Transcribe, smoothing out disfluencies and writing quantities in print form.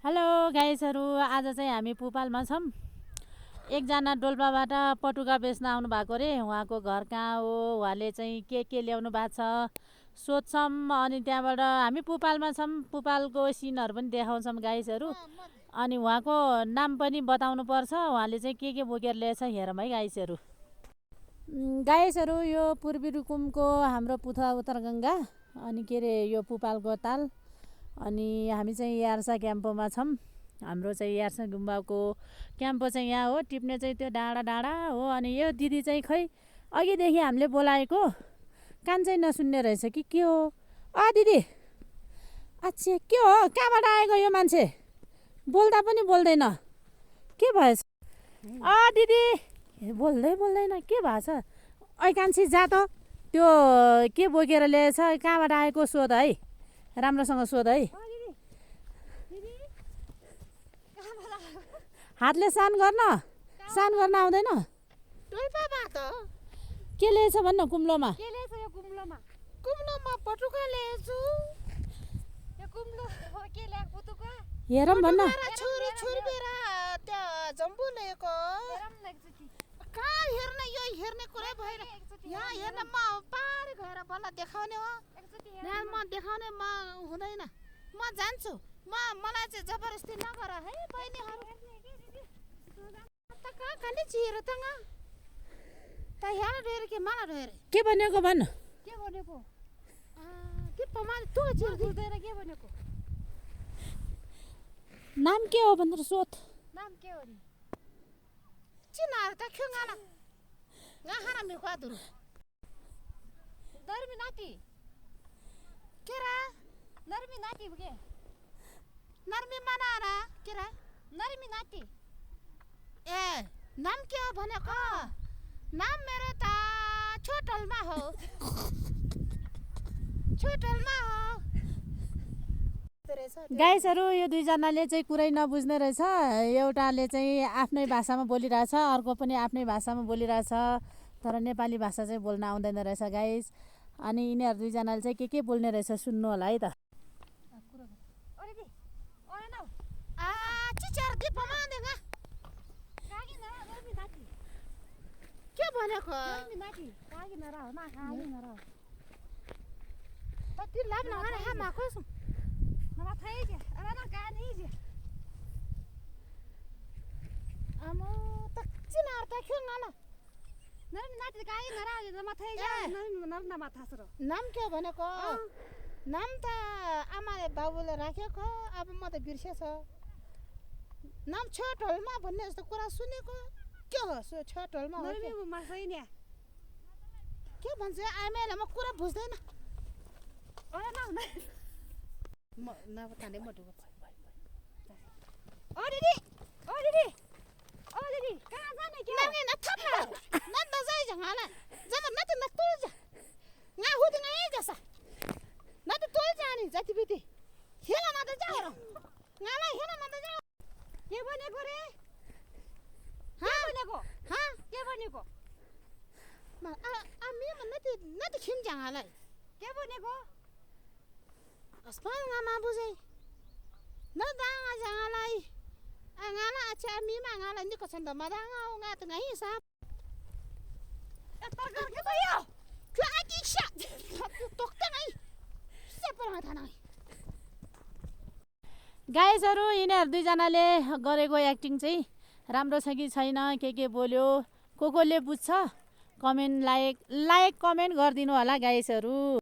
Hello गाइसहरू, आज चाहिँ हामी पुपालमा छौँ। एकजना डोल्पाबाट पटुका बेच्न आउनु भएको रे। उहाँको घर कहाँ हो, उहाँले चाहिँ के ल्याउनु भएको छ सोध्छौँ। अनि त्यहाँबाट हामी पुपालमा छौँ, पुपालको सिनहरू पनि देखाउँछौँ गाइसहरू। अनि उहाँको नाम पनि बताउनु पर्छ, उहाँले चाहिँ के बोकेर ल्याएछ हेरौँ है गाइसहरू। गाइसहरू, यो पूर्वी रुकुमको हाम्रो पुथा उत्तरगङ्गा, अनि के अरे यो पुपालको ताल। अनि हामी चाहिँ यार्सा क्याम्पोमा छौँ। हाम्रो चाहिँ यार्सा गुम्बाको क्याम्पो चाहिँ यहाँ हो, टिप्ने चाहिँ त्यो डाँडा हो। अनि यो दिदी चाहिँ खै अघिदेखि हामीले बोलाएको कान चाहिँ नसुन्ने रहेछ कि के हो। दिदी, अच्छा के हो, कहाँबाट आएको यो मान्छे? बोल्दा पनि बोल्दैन, के भएछ? दिदी बोल्दैन, के भएछ? कान्छी जा त, त्यो के बोकेर ल्याएछ, कहाँबाट आएको सोध है, राम्रोसँग सोध है। हातले सान गर्न आउँदैन? के ल्याएछ भन्न? कुम्लोमा पटुका ल्याएछु। हेरौँ भन्न। छोरी बेरा त्यहाँ जम्बु ल्याएको। कहाँ हेर्न, यो हेर्ने कुरा भएर यहाँ हेर्न म पार गएर बल्ल देखाउने हो। म देखाउने म हुँदैन, म जान्छु। मलाई चाहिँ जबरजस्ती नगर है बहिनीहरू। त कहाँ खाने चिहेर त यहाँ ढेर के मलाई ढेर के भनेको भन्न? के भनेको के पमाले तँ चिर दिँदैन के भनेको? नाम के हो भनेर सोध। नाम के हो नि? चिनार त ख्युङाना गाहाना मिक्वादुरु दर्मी नाटी केरा नर्मी नाटी के नर्मी मनारा केरा नर्मी नाटी। ए नाम के हो भनेको? नाम मेरो त छोटलमा हो। गाइसहरू, यो दुईजनाले चाहिँ कुरै नबुझ्ने रहेछ। एउटाले चाहिँ आफ्नै भाषामा बोलिरहेछ, अर्को पनि आफ्नै भाषामा बोलिरहेछ, तर नेपाली भाषा चाहिँ बोल्न आउँदैन रहेछ गाइस। अनि यिनीहरू दुईजनाले चाहिँ के बोल्ने रहेछ सुन्नु होला है त। के भनेको? नाम के भनेको? नाम त आमाले बाबुले राखेको, अब म त बिर्सेछ। नाम छोटोलमा भन्ने जस्तो कुरा सुनेको। के हो सो छोटोलमा हो के भन्छ आमाले? म कुरा बुझ्दैन। गाइसहरू, यिनीहरू दुईजनाले गरेको एक्टिङ चाहिँ राम्रो छ कि छैन, के बोल्यो, कोले बुझ्छ, कमेन्ट लाइक कमेन्ट गरिदिनु होला गाइसहरू।